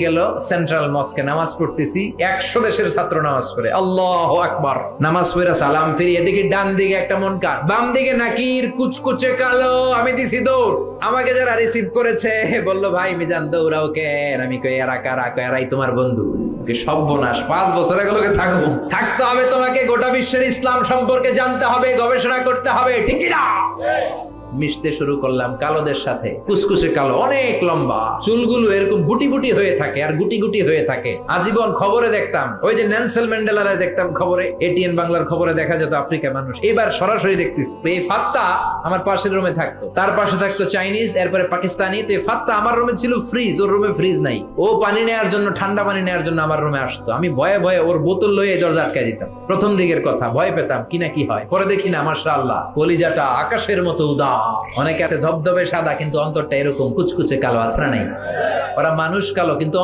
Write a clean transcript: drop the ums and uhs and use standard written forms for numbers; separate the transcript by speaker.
Speaker 1: গেল সেন্ট্রাল মস্কে নামাজ পড়তেছি, 100 দেশের ছাত্র নামাজ পড়ে, আল্লাহু আকবার। নামাজ পড়ে সালাম ফিরি, এদিকে ডান দিকে একটা মুনকার, বাম দিকে নাকির কুচকুচে কালো। আমি দিছি দৌড়। আমাকে যারা রিসিভ করেছে বলল, ভাই মিজান দৌড়াও কেন? আমি কই এরা কারা? কই এরাই তোমার বন্ধু। সর্বনাশ, 5 বছর এগুলোকে থাকবো, থাকতে হবে তোমাকে। গোটা বিশ্বের ইসলাম সম্পর্কে জানতে হবে, গবেষণা করতে হবে, ঠিক না? মিশতে শুরু করলাম কালোদের সাথে। কুসকুসে কালো, অনেক লম্বা, চুলগুলো এরকম বুটি বুটি হয়ে থাকে আর গুটি গুটি হয়ে থাকে। আজীবন খবরে দেখতাম, ওই যে নেলসন ম্যান্ডেলারে দেখতাম খবরে, এটিএন বাংলার খবরে দেখা যেত আফ্রিকা মানুষ। এবার সরাসরি দেখতেছি। এই ফাত্তা আমার পাশের রুমে থাকতো, তার পাশে থাকতো চাইনিজ, এরপরে পাকিস্তানি। তো এই ফাত্তা আমার রুমে ছিল ফ্রিজ, ওর রুমে ফ্রিজ নাই। ও পানি নেওয়ার জন্য, ঠান্ডা পানি নেওয়ার জন্য আমার রুমে আসতো। আমি ভয়ে ভয়ে ওর বোতল লয়ে এই দরজা আটকায় দিতাম। প্রথম দিকের কথা, ভয় পেতাম কি না কি হয়। পরে দেখি না, মাশাআল্লাহ, কলিজাটা আকাশের মতো উদার। অনেকে আছে ধবধবে সাদা কিন্তু অন্তরটা এরকম কুচকুচে কালো, আছে না নাই? ওরা মানুষ কালো কিন্তু